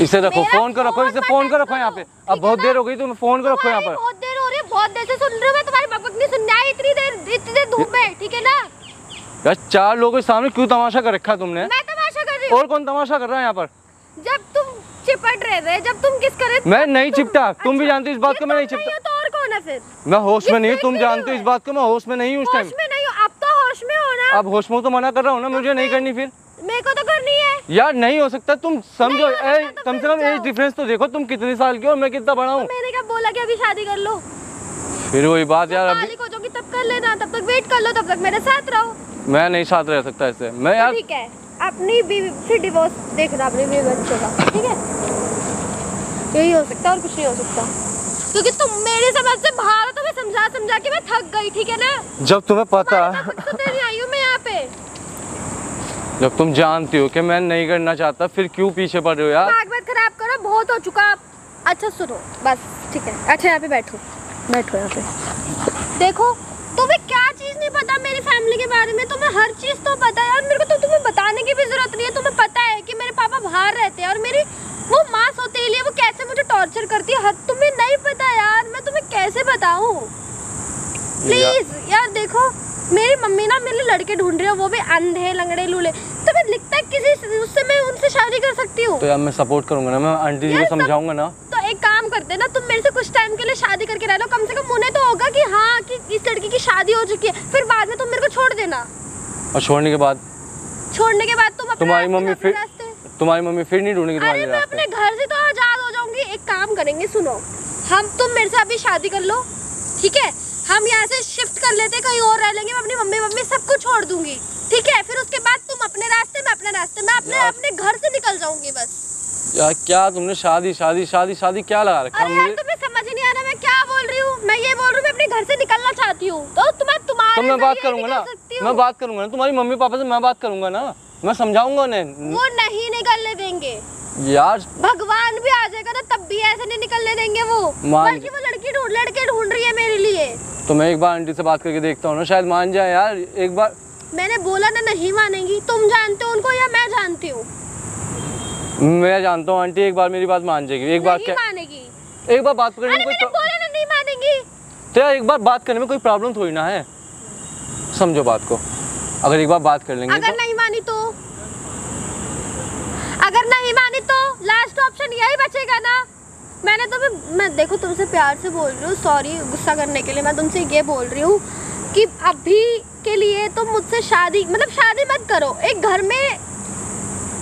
इसे रखो, मेरा फोन को रखो, इसे फोन फोन मत को रखो यहाँ पे। करो, अब बहुत ठीक है देर हो गई, तुम फोन को रखो यहाँ पर। बहुत देर हो रही है, बहुत देर से सुन रही हूँ मैं, तुम्हारी बकबक नहीं सुनने आई इतनी देर धूप में, ठीक है ना? यार 4 लोगों के सामने क्यों तमाशा कर रखा तुमने? मैं तमाशा कर रही हूँ? और कौन तमाशा कर रहा है यहाँ पर? जब तुम चिपट रहे थे, जब तुम किस करे, मैं नहीं चिपटा, तुम भी जानती हो इस बात को, मैं नहीं चिपटा। तो और कौन मैं फिर? मैं होश में नहीं हूँ, फिर तुम भी जानते हो नहीं इस बात को, मैं होश में नहीं हूँ उस टाइम। होश में नहीं हो, अब तो होश में हो ना। अब होश में तो मना कर रहा हूँ ना, मुझे नहीं करनी फिर। मेरे को तो करनी है। यार नहीं हो सकता, तुम समझो, नहीं हो सकता तो कम से फिर कम जाओ। एज डिफरेंस तो देखो, तुम कितने साल के हो, मैं कितना बड़ा हूँ। मैंने क्या बोला कि अभी शादी कर लो? फिर वही बात यार, अभी मालिक हो जाओगी तब कर लेना, तब तक वेट कर लो, तब तक मेरे साथ रहो। मैं नहीं साथ रह सकता ऐसे, मैं तो यार। ठीक है, अपनी बीवी फिर डिवोर्स देखना, अपनी बीवी बच्चों का, ठीक है? यही हो सकता और कुछ नहीं हो सकता, क्योंकि तुम मेरी समझ से बाहर हो, तो मैं समझा समझा के मैं थक गई, ठीक है ना? जब तुम्हें पता, नहीं आई हूँ मैं यहाँ पे। जब तुम जानती हो कि मैं नहीं करना चाहता, फिर क्यों पीछे पड़ रहे हो यार? दिमाग मत खराब करो, बहुत हो चुका। अच्छा सुनो, बस ठीक है, अच्छा यहाँ पे बैठो, बैठो यहाँ पे। देखो तुम्हें क्या चीज़ नहीं पता मेरी फैमिली के बारे में? तुम्हें हर चीज़ तो पता है, और मेरे को तो तुम्हें बताने की भी जरूरत नहीं है। तुम्हें पता है कि मेरे पापा बाहर रहते हैं और मेरी वो माँ सौतेली है, वो कैसे मुझे टॉर्चर करती है। तुम्हें नहीं पता यार, मैं तुम्हें कैसे बताऊँ? प्लीज यार देखो, मेरी मम्मी ना मेरे लिए लड़के ढूंढ रही है, वो भी अंधे लंगड़े लूले। तुम्हें लिखता है किसी उससे मैं उनसे शादी कर सकती हूँ? तो यार मैं सपोर्ट करूंगा ना, मैं आंटी जी को समझाऊंगा ना। तो एक काम करते ना, तुम मेरे से कुछ टाइम के लिए शादी करके रह लो, कम से कम उन्हें तो होगा कि हाँ कि इस लड़की की शादी हो चुकी है। फिर बाद में तुम मेरे को छोड़ देना। और छोड़ने के बाद तुम तुम्हारी मम्मी फिर नहीं ढूंढेगी तुम्हारे अरे मैं अपने घर से तो आजाद हो जाऊंगी। एक काम करेंगे, सुनो, तुम मेरे से अभी शादी कर लो, ठीक है? हम यहाँ से शिफ्ट कर लेते, कहीं और रह लेंगे। मैं अपनी मम्मी सबको छोड़ दूंगी, ठीक है? फिर उसके बाद तुम अपने रास्ते, मैं अपने रास्ते, मैं अपने घर से निकल जाऊंगी बस। यार क्या तुमने शादी क्या लगा रखा है? यार तुम्हें समझ नहीं आ रहा मैं क्या बोल रही हूँ? मैं ये बोल रही हूँ मैं अपने घर से निकलना चाहती हूँ। तो तुम्हारे मैं बात करूंगा ना, तुम्हारी मम्मी पापा से मैं बात करूंगा ना, मैं समझाऊंगा उन्हें। वो नहीं निकलने देंगे यार, भगवान भी आ जाएगा ना तब भी ऐसे नहीं निकलने देंगे वो। बल्कि वो लड़के ढूंढ रही है मेरे लिए। तो मैं एक बार आंटी से बात करके देखता हूँ ना, शायद मान जाए यार एक बार। मैंने बोला ना नहीं मानेंगी। तुम जानते हो उनको या मैं जानती हूँ? मैं जानता हूँ आंटी, एक बार मेरी बात मान जाएगी। एक बार क्या मानेगी? एक बार बात करने में कोई बोला ना नहीं मानेगी। तो यार एक बार बात करने में कोई प्रॉब्लम थोड़ी ना है, समझो बात को। अगर एक बार बात कर लेंगे अगर नहीं मानी तो लास्ट ऑप्शन यही बचेगा ना। मैं देखो तुमसे प्यार से बोल रही हूँ, सॉरी गुस्सा करने के लिए। मैं तुमसे ये बोल रही हूँ कि अभी के लिए तुम मुझसे शादी मत करो। एक घर में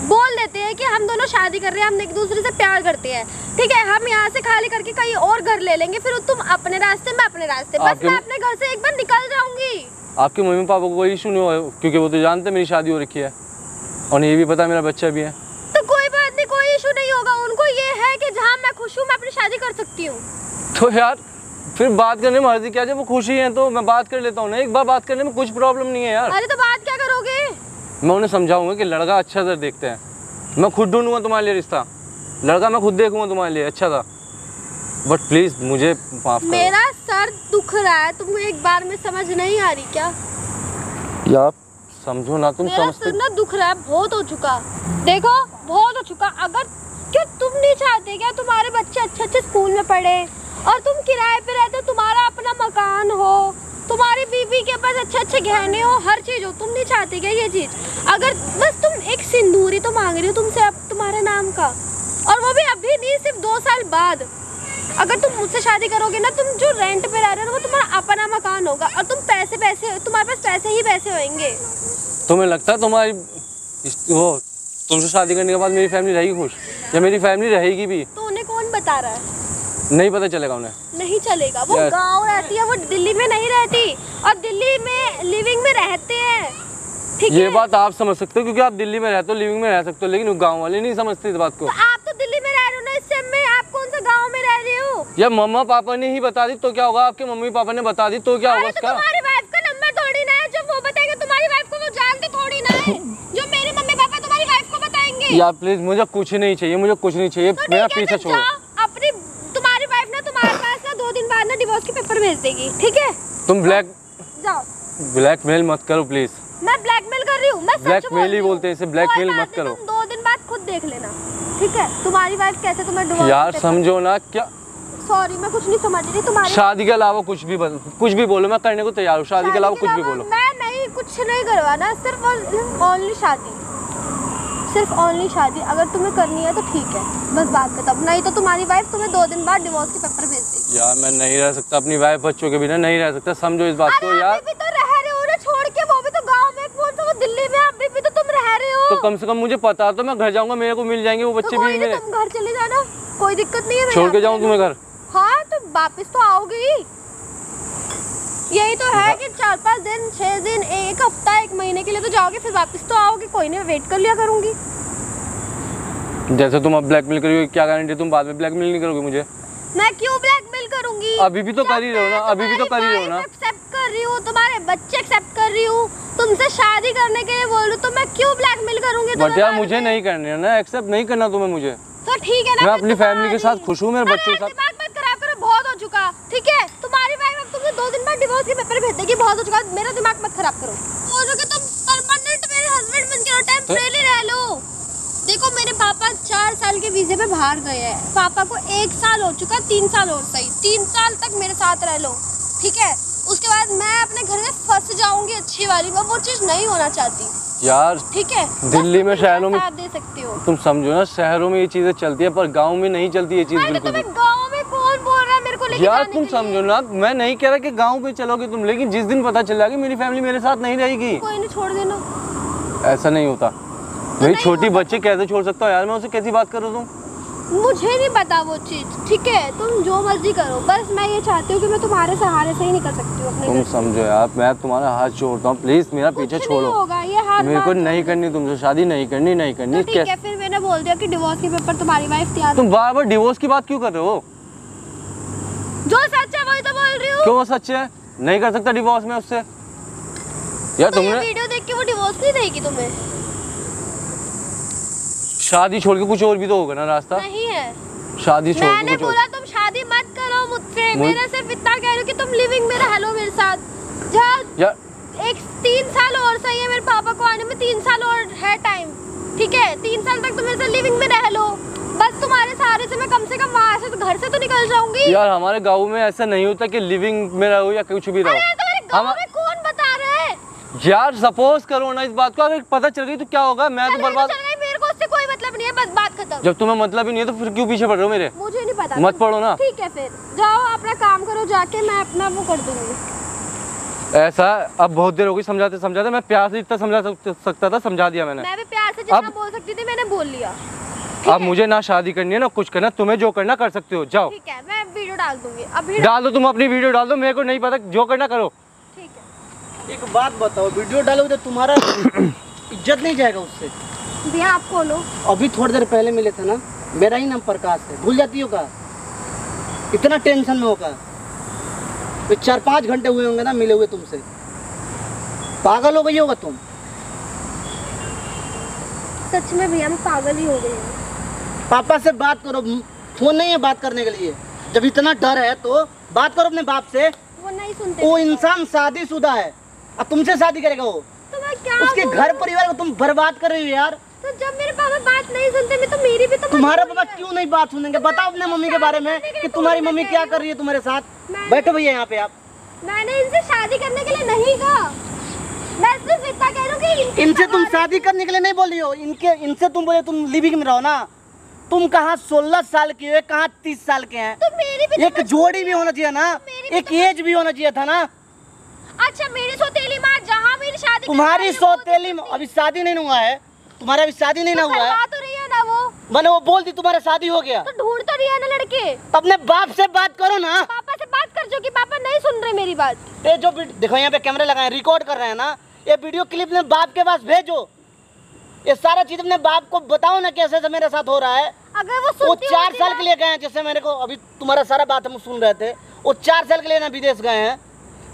बोल देते हैं कि हम दोनों शादी कर रहे हैं, हम एक दूसरे से प्यार करते हैं, ठीक है? हम यहाँ से खाली करके कहीं और घर ले लेंगे, फिर तुम अपने रास्ते, मैं अपने रास्ते। बस मैं अपने घर से एक बार निकल जाऊंगी। आपके मम्मी पापा को कोई इशू नहीं हो, क्योंकि वो तो जानते मेरी शादी हो रखी है और ये भी पता मेरा बच्चा भी है। तो कोई बात नहीं, कोई इशू नहीं होगा। उनको ये है कि जहाँ मैं खुश हूँ मैं अपनी शादी कर सकती हूँ। तो यार फिर बात करने में मर्जी क्या, जब वो खुशी है तो मैं बात कर लेता हूँ ना। एक बार बात करने में कुछ प्रॉब्लम नहीं है यार। अरे तो बात क्या करोगे? मैं उन्हें समझाऊंगा कि लड़का अच्छा सा देखते हैं, मैं खुद ढूंढूंगा तुम्हारे लिए रिश्ता, लड़का मैं खुद देखूंगा तुम्हारे लिए अच्छा था। बट प्लीज मुझे माफ करो। मेरा सर दुख रहा है, तुमको एक बार में समझ नहीं आ रही क्या? यार समझो ना, तुम मेरा सर ना दुख रहा है, बहुत हो चुका। देखो बहुत हो चुका। अगर क्यों तुम नहीं चाहते क्या तुम्हारे बच्चे अच्छे स्कूल में पढ़े और तुम किराए पे रहते, तुम्हारा अपना मकान हो, तुम्हारी बीवी के पास अच्छे गहने हो, हर चीज हो? तुम नहीं चाहते क्या ये चीज? अगर बस तुम एक सिंदूरी तो मांग रही हो तुमसे अब तुम्हारे नाम का, और वो भी अभी नहीं, सिर्फ 2 साल बाद। अगर तुम मुझसे शादी करोगे ना, तुम जो रेंट पे रह रहे हो वो तुम्हारा अपना मकान होगा, और तुम तुम्हारे पास पैसे ही पैसे होंगे। तुम्हें लगता है तुम्हारी वो तुमसे शादी करने के बाद मेरी फैमिली रहेगी खुश, या मेरी फैमिली रहेगी भी? तो उन्हें कौन बता रहा है? नहीं पता चलेगा उन्हें। नहीं चलेगा, वो गांव रहती है, वो दिल्ली में नहीं रहती, और दिल्ली में लिविंग में रहते हैं, ठीक है? ये बात आप समझ सकते हो क्योंकि आप दिल्ली में रहते हो, लिविंग में रह सकते हो, लेकिन गांव वाले नहीं समझते इस बात को। तो आप तो दिल्ली में रह रहे हो ना, इससे मैं आप कौन सा गांव में रह रही हो? या मम्मा पापा ने ही बता दी तो क्या होगा, आपके मम्मी पापा ने बता दी तो क्या होगा तो उसका? तुम्हारी वाइफ का नंबर थोड़ी ना है, जो वो बताएंगे तुम्हारी वाइफ को, वो जानते थोड़ी ना है जो मेरे मम्मी पापा तुम्हारी वाइफ को बताएंगे। यार प्लीज मुझे कुछ नहीं चाहिए, मुझे कुछ नहीं चाहिए, तो मेरा पीछा छोड़ो। अपनी तुम्हारी वाइफ ना तुम्हारे पास ना 2 दिन बाद ना डिवोर्स के पेपर भेज देगी, ठीक है? तुम जाओ। ब्लैकमेल मत करो प्लीज। मैं ब्लैकमेल कर रही हूँ, मैं ब्लैकमेल ही बोलते हैं इसे, ब्लैकमेल मत करो। तुम 2 दिन बाद खुद देख लेना, ठीक है? तुम्हारी वाइफ कैसे तुम्हें डिवोर्स। यार समझो ना, क्या सॉरी मैं कुछ नहीं समझ रही तुम्हारी। शादी के अलावा कुछ भी बोलो, मैं करने को तैयार हूँ। शादी के अलावा कुछ भी बोलो। मैं नहीं, कुछ नहीं करवाना, सिर्फ ओनली शादी, सिर्फ ओनली शादी। अगर तुम्हें करनी है तो ठीक है, बस बात खत्म। नहीं तो तुम्हारी वाइफ तुम्हें 2 दिन बाद डिवोर्स के पेपर भेज देगी। यार मैं नहीं रह सकता अपनी वाइफ बच्चों के बिना, नहीं रह सकता, समझो इस बात को यार। अभी भी तो रह रहे हो ना छोड़ के, वो भी तो गांव में, वो दिल्ली में, अभी भी तो तुम रह रहे हो। तो कम से कम मुझे पता तो मैं घर जाऊंगा, मेरे को मिल जाएंगे वो बच्चे भी मेरे। तुम घर चले जाना, कोई दिक्कत नहीं है। छोड़ के जाऊँ तुम्हें घर? हाँ तो वापिस तो आओगे ही। यही तो है कि 4-5 दिन, 6 दिन, 1 हफ्ता, 1 महीने के लिए तो जाओगे, फिर वापस तो आओगे। कोई नहीं, वेट कर लिया करूंगी। जैसे तुम अब ब्लैकमेल करोगे, क्या गारंटी तुम बाद में ब्लैकमेल नहीं करोगे मुझे? मैं क्यों ब्लैकमेल करूंगी? अभी भी तो कर ही रहे हो ना, अभी भी तो कर ही रहे हो ना। एक्सेप्ट कर रही हूँ, तुम्हारे बच्चे एक्सेप्ट कर रही हूँ, तुमसे शादी करने के लिए बोल रही हूँ, तो मैं क्यों ब्लैकमेल करूंगी? बट यार मुझे नहीं करने है ना, एक्सेप्ट नहीं करना तुम्हें मुझे। तो ठीक है ना, मैं अपनी फैमिली के साथ खुश हूँ, मेरे बच्चों के साथ। दिमाग मत खराब करो, बहुत हो चुका। ठीक है, तुम्हारी वाइफ अब तुमसे 2 दिन बाद डिवोर्स के पेपर भेज देगी, बहुत हो चुका। मेरा दिमाग मत खराब करो। बोलोगे तुम परमानेंट मेरे हस्बैंड बन के टेम्परेरी रह लो। देखो मेरे पापा 4 साल के वीजे पे बाहर गए हैं, पापा को 1 साल हो चुका, 3 साल और सही, 3 साल तक मेरे साथ रह लो, ठीक है? उसके बाद मैं अपने घर में फंस जाऊंगी अच्छी वाली, मैं वो चीज नहीं होना चाहती यार। ठीक है, दिल्ली में, शहरों में साथ दे सकती हो तुम समझो ना, शहरों में ये चीजें चलती है पर गाँव में नहीं चलती ये चीज बिल्कुल भी। गाँव में कौन बोल रहा है मेरे को लेके यार जाने तुम के लिए? समझो ना, मैं नहीं कह रहा कि गाँव में चलोगे तुम, लेकिन जिस दिन पता चल जाएगा मेरी फैमिली मेरे साथ नहीं रहेगी। कोई नहीं, छोड़ देना। ऐसा नहीं होता, मेरी छोटी बच्चे कैसे छोड़ सकता हूँ यार मैं उसे? कैसी बात करो तुम? मुझे नहीं पता वो चीज, ठीक है? तुम जो मर्जी करो, बस मैं ये चाहती हूँ कि मैं तुम्हारे सहारे से ही निकल सकती हूँ अपने तुम घर से। समझो यार, मैं तुम्हारा हाथ छोड़ता हूँ, प्लीज मेरा पीछे कुछ छोड़ो। नहीं होगा, ये हाथ मेरे को बात नहीं करनी तुमसे शादी, नहीं करनी, नहीं करनी। तो ठीक है, फिर मैंने बोल दिया कि डिवोर्स के पेपर तुम्हारी वाइफ तैयार। तुम बार बार डिवोर्स की बात क्यों कर रहे हो? जो सच है वही तो बोल रही हूँ। क्यों वो सच है? नहीं कर सकता डिवोर्स में उससे यार। तो तुमने वीडियो देख के वो डिवोर्स नहीं देगी तुम्हें? शादी छोड़ के कुछ और भी तो होगा ना रास्ता। नहीं है, शादी छोड़ के मैंने कुछ और। बोला तुम शादी मत करो मुझसे, मैंने सिर्फ इतना कह रही हूँ कि तुम लिविंग में रह लो मेरे साथ। यार 3 साल और सही है, मेरे पापा को आने में 3 साल और है टाइम, ठीक है? 3 साल तक तुम मेरे साथ लिविंग में रह लो, बस तुम्हारे सहारे से मैं कम से कम वहाँ से घर से तो निकल जाऊंगी। यार हमारे गाँव में ऐसा नहीं होता कि लिविंग में रहो या कुछ भी रहो। गाँव में कौन बता रहा है? यार सपोज करो ना इस बात को, अगर पता चल गई तो क्या होगा? मैं तो बर्बाद। मेरे को उससे कोई मतलब नहीं है, बस बात खत्म। जब तुम्हें मतलब ही नहीं है तो फिर क्यों पीछे पड़ रहे हो मेरे? मुझे नहीं पता, मत पढ़ो ना। ठीक है, फिर जाओ अपना काम करो जाके, मैं अपना वो कर दूंगी। ऐसा अब बहुत देर हो गई समझाते समझाते, मैं प्यार से जितना समझा सकता था समझा दिया मैंने। मैं भी प्यार से जितना बोल सकती थी मैंने बोल लिया। अब मुझे ना शादी करनी है ना कुछ करना, तुम्हें जो करना कर सकते हो, जाओ। ठीक है, मैं वीडियो डाल दूंगी अभी। डाल दो, तुम अपनी वीडियो डाल दो, मेरे को नहीं पता, जो करना करो। ठीक है। एक बात बताओ, वीडियो डालोगे तो तुम्हारा इज्जत नहीं जाएगा उससे? भैया आप खोलो। अभी थोड़ी देर पहले मिले थे ना, मेरा ही नाम प्रकाश है, भूल जाती हो का? इतना टेंशन में होगा? 4-5 घंटे हुए होंगे ना मिले हुए तुमसे, पागल हो गई होगा तुम। सच में भैया मैं पागल ही हो गई हूँ। पापा से बात करो, फोन नहीं है बात करने के लिए। जब इतना डर है तो बात करो अपने बाप से। वो नहीं सुनते। वो इंसान शादीशुदा है, अब तुमसे शादी करेगा वो? तो मैं क्या उसके बोलूं? घर परिवार को तुम बर्बाद कर रही हो यार। तो जब मेरे पापा बात नहीं सुनते मैं तो मेरी भी तो तुम्हारे पापा क्यों नहीं बात सुनेंगे? बताओ अपने मम्मी के बारे में कि तुम्हारी मम्मी क्या कर रही है तुम्हारे साथ। बैठो भैया यहाँ पे आप। मैंने इनसे शादी करने के लिए नहीं कहा, मैं सिर्फ इतना कह रही हूँ कि इनसे तुम शादी करने के लिए नहीं बोली हो, इनसे तुम बोले तुम लिविंग में रहो ना। तुम कहाँ 16 साल के हो, कहाँ 30 साल के हैं? तो मेरी भी एक जोड़ी भी होना चाहिए ना, एक एज भी होना चाहिए था ना। अच्छा मेरी सौतेली माँ जहाँ मेरी शादी, तुम्हारी सौतेली अभी शादी नहीं हुआ है, तुम्हारा अभी शादी नहीं ना हुआ है। तो रही है ना वो, मैंने वो बोल दी तुम्हारा शादी हो गया, तो ढूंढ तो रही है ना लड़के। तो अपने बाप से बात करो ना। पापा से बात कर, जो कि पापा नहीं सुन रहे मेरी बात। ये जो देखो यहाँ पे कैमरे लगाए, रिकॉर्ड कर रहे हैं ना, ये वीडियो क्लिप ने बाप के पास भेजो। ये सारा चीज अपने बाप को बताओ ना कैसे से मेरे साथ हो रहा है। अगर वो 4 साल के लिए गए हैं, जैसे मेरे को अभी तुम्हारा सारा बात हम सुन रहे थे, वो 4 साल के लिए ना विदेश गए हैं,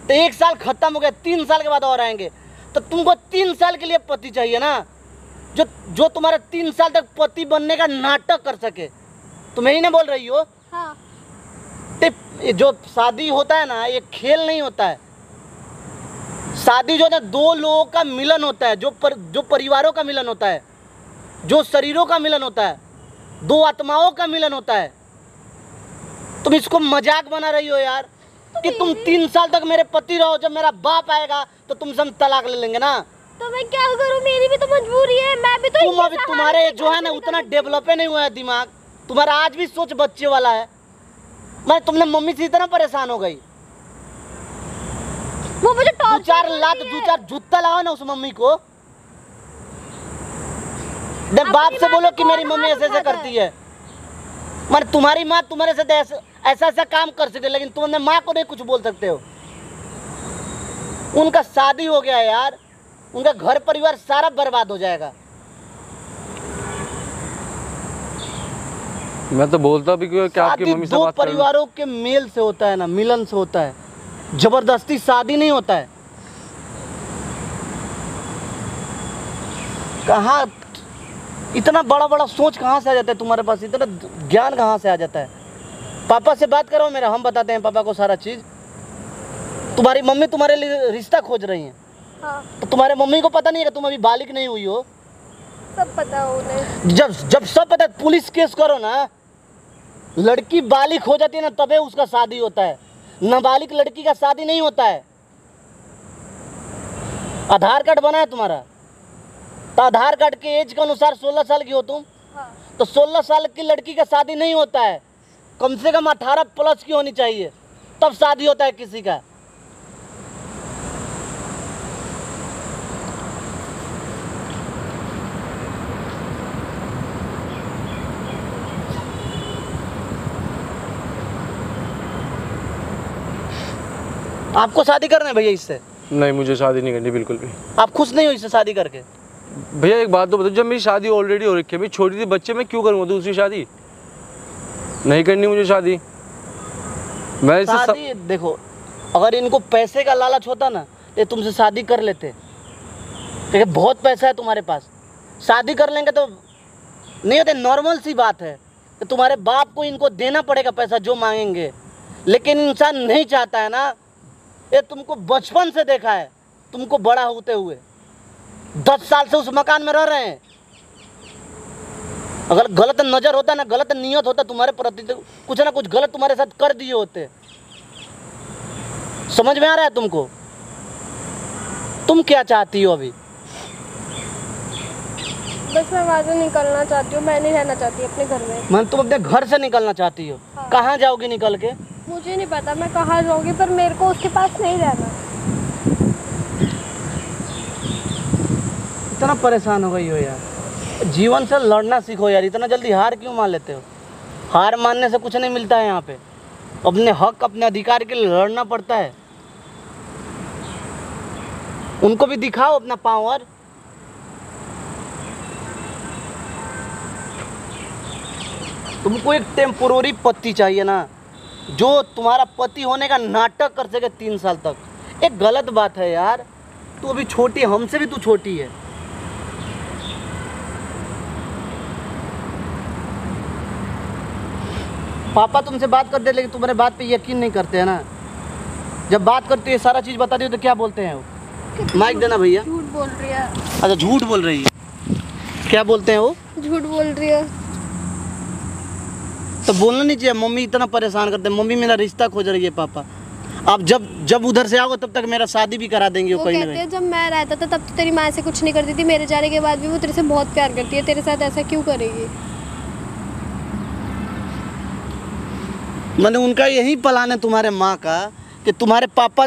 तो 1 साल खत्म हो गया, 3 साल के बाद और आएंगे। तो तुमको 3 साल के लिए पति चाहिए ना, जो तुम्हारा 3 साल तक पति बनने का नाटक कर सके। तुम यही ना बोल रही हो? हाँ। जो शादी होता है ना, ये खेल नहीं होता है। शादी जो है ना, 2 लोगों का मिलन होता है, जो परिवारों का मिलन होता है, जो शरीरों का मिलन होता है, 2 आत्माओं का मिलन होता है। तुम इसको मजाक बना रही हो यार कि तुम 3 साल तक मेरे पति रहो, जब मेरा बाप आएगा तो तुमसे हम तलाक ले लेंगे ना। तो मैं क्या करूं, मेरी भी तो मजबूरी है, मैं भी तो तुम अभी तुम्हारे जो है ना उतना डेवलप नहीं हुआ है दिमाग, तुम्हारा आज भी सोच बच्चे वाला है। मैं तुमने मम्मी से इतना परेशान हो गई, वो मुझे दो चार लात दो चार जूता लगाओ ना उस मम्मी को। जब बाप से बोलो कि मेरी मम्मी ऐसे ऐसे करती है, मैं तुम्हारी माँ तुम्हारे साथ ऐसा ऐसा काम कर सकते, लेकिन तुम अपने माँ को नहीं कुछ बोल सकते हो। उनका शादी हो गया यार, उनका घर परिवार सारा बर्बाद हो जाएगा। मैं तो बोलता भी क्यों कि आपकी मम्मी से दो बात कर लो। परिवारों के मेल से होता है ना, मिलन से होता है, जबरदस्ती शादी नहीं होता है। कहाँ इतना बड़ा बड़ा सोच कहाँ से आ जाता है तुम्हारे पास, इतना ज्ञान कहाँ से आ जाता है? पापा से बात करो मेरा, हम बताते हैं पापा को सारा चीज़। तुम्हारी मम्मी तुम्हारे लिए रिश्ता खोज रही हैं। हाँ, तो तुम्हारे मम्मी को पता नहीं है कि तुम अभी बालिक नहीं हुई हो? सब पता है उन्हें। जब सब पता है, पुलिस केस करो ना, लड़की बालिक हो जाती है ना तबे उसका शादी होता है, नाबालिग लड़की का शादी नहीं होता है। आधार कार्ड बना है तुम्हारा, तो आधार कार्ड के एज के अनुसार 16 साल की हो तुम, हाँ। तो 16 साल की लड़की का शादी नहीं होता है, कम से कम 18 प्लस की होनी चाहिए, तब शादी होता है किसी का। आपको शादी करना है भैया इससे? नहीं, मुझे शादी नहीं करनी बिल्कुल भी। आप खुश नहीं हो इससे शादी करके? भैया एक बात तो बताओ, जब मेरी शादी ऑलरेडी हो रखी है, मेरी छोटी सी बच्चे, मैं क्यों करूँगा दूसरी शादी? नहीं करनी मुझे शादी। मैं इसे शादी देखो, अगर इनको पैसे का लालच होता ना तो तुमसे शादी कर लेते, क्योंकि बहुत पैसा है तुम्हारे पास। शादी कर लेंगे तो नहीं होते, नॉर्मल सी बात है कि तुम्हारे बाप को इनको देना पड़ेगा पैसा जो मांगेंगे, लेकिन इंसान नहीं चाहता है ना। ये तुमको बचपन से देखा है, तुमको बड़ा होते हुए 10 साल से उस मकान में रह रहे हैं। अगर गलत नज़र होता ना, गलत नियत होता तुम्हारे प्रति, तो कुछ ना कुछ गलत तुम्हारे साथ कर दिए होते। समझ में आ रहा है तुमको? तुम क्या चाहती हो अभी? बस मैं वहाँ से निकलना चाहती हूँ, मैं नहीं रहना चाहती अपने घर में। मैं तुम अपने घर से निकलना चाहती हो? हाँ। कहाँ जाओगी निकल के? मुझे नहीं पता मैं कहाँ जाऊँगी, पर मेरे को उसके पास नहीं रहना। इतना परेशान हो गई हो यार, जीवन से लड़ना सीखो यार। इतना जल्दी हार क्यों मान लेते हो? हार मानने से कुछ नहीं मिलता है यहाँ पे, अपने हक अपने अधिकार के लिए लड़ना पड़ता है। उनको भी दिखाओ अपना पावर। तुमको एक टेम्पोररी पति चाहिए ना, जो तुम्हारा पति होने का नाटक कर सके 3 साल तक। एक गलत बात है यार, तू अभी छोटी, हमसे भी तू छोटी है। पापा तुमसे बात करते हैं, लेकिन तुम्हारे बात पे यकीन नहीं करते हैं ना। जब बात करती है सारा चीज़ बता दी तो क्या बोलते हैं वो? माइक देना भैया। झूठ बोल रही है। अच्छा, झूठ बोल रही है? क्या बोलते हैं वो? झूठ बोल रही है। तो बोलना नहीं चाहिए। मम्मी इतना परेशान करते हैं, मम्मी मेरा रिश्ता खोज रही है। पापा आप जब उधर से आओगे तब तक मेरा शादी भी करा देंगे वो कहीं ना कहते कहीं। हैं जब मैं रहता था तब तो तेरी माँ से कुछ नहीं करती थी, मेरे जाने के बाद भी वो तेरे से बहुत प्यार करती है, तेरे साथ ऐसा क्यों करेगी? मैंने उनका यही प्लान है तुम्हारे माँ का कि तुम्हारे पापा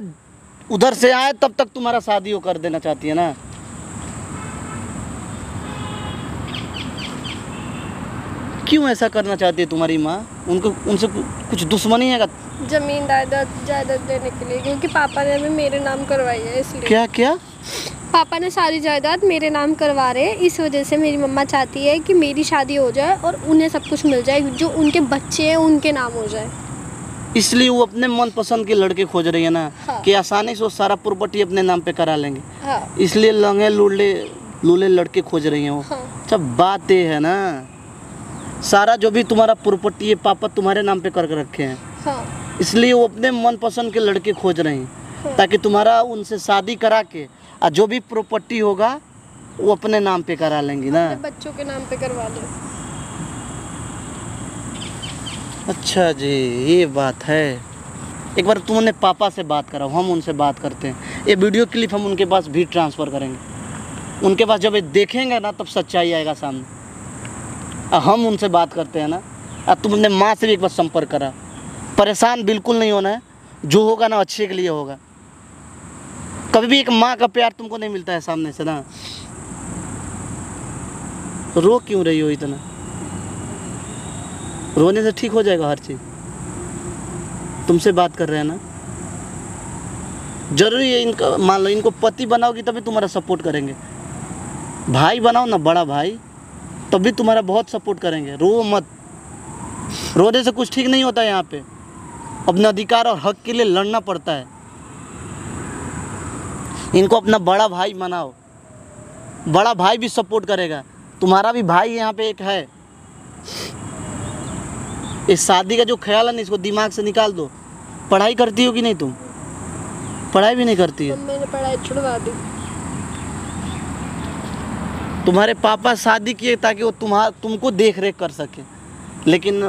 उधर से आए तब तक तुम्हारा शादी वो कर देना चाहती है ना। क्यों ऐसा करना चाहती है तुम्हारी माँ? उनको उनसे कुछ दुश्मनी है क्या? जमीन जायदाद देने के लिए, क्योंकि पापा ने अभी मेरे नाम करवाई है इसलिए। क्या क्या? पापा ने सारी जायदाद मेरे नाम करवा रहे हैं, इस वजह से मेरी मम्मा चाहती है कि मेरी शादी हो जाए और उन्हें सब कुछ मिल जाए, जो उनके बच्चे हैं उनके नाम हो जाए। इसलिए वो अपने मनपसंद के लड़के खोज रही है ना। हाँ। कि आसानी से वो सारा प्रॉपर्टी अपने नाम पे करा लेंगे। हाँ। इसलिए लंगे लूले लड़के खोज रही हैं वो। हाँ। सब बात ये है ना, सारा जो भी तुम्हारा प्रॉपर्टी है पापा तुम्हारे नाम पे कर रखे हैं। हाँ। इसलिए वो अपने मनपसंद के लड़के खोज रहे हैं, ताकि तुम्हारा उनसे शादी करा के और जो भी प्रॉपर्टी होगा वो अपने नाम पे करा लेंगी ना। अपने बच्चों के नाम पे करवा दो। अच्छा जी, ये बात है। एक बार तुमने पापा से बात कराओ, हम उनसे बात करते हैं। ये वीडियो क्लिप हम उनके पास भी ट्रांसफ़र करेंगे। उनके पास जब ये देखेंगे ना तब सच्चाई आएगा सामने। हम उनसे बात करते हैं ना। अब तुमने माँ से भी एक बार संपर्क करा, परेशान बिल्कुल नहीं होना है, जो होगा ना अच्छे के लिए होगा। कभी भी एक माँ का प्यार तुमको नहीं मिलता है सामने से ना। रो क्यों रही हो इतना? रोने से ठीक हो जाएगा हर चीज़। तुमसे बात कर रहे हैं ना, जरूरी है इनका, मान लो इनको पति बनाओगी तभी तुम्हारा सपोर्ट करेंगे। भाई बनाओ ना, बड़ा भाई, तभी तुम्हारा बहुत सपोर्ट करेंगे। रो मत, रोने से कुछ ठीक नहीं होता है। यहाँ पे अपने अधिकार और हक के लिए लड़ना पड़ता है। इनको अपना बड़ा भाई बनाओ, बड़ा भाई भी सपोर्ट करेगा। तुम्हारा भी भाई यहाँ पे एक है। इस शादी का जो ख्याल है ना, इसको दिमाग से निकाल दो। पढ़ाई करती हो कि नहीं तुम? पढ़ाई भी नहीं करती है। मैंने पढ़ाई छुड़वा दी। तुम्हारे पापा शादी किए ताकि वो तुमको देख रेख कर सके, लेकिन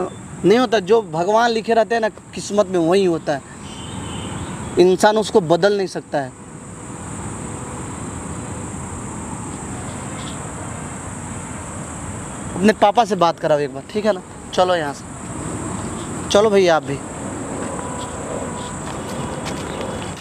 नहीं होता। जो भगवान लिखे रहते हैं ना किस्मत में, वही होता है। इंसान उसको बदल नहीं सकता है। अपने पापा से बात कराओ एक बार, ठीक है ना? चलो यहाँ से, चलो भैया आप भी।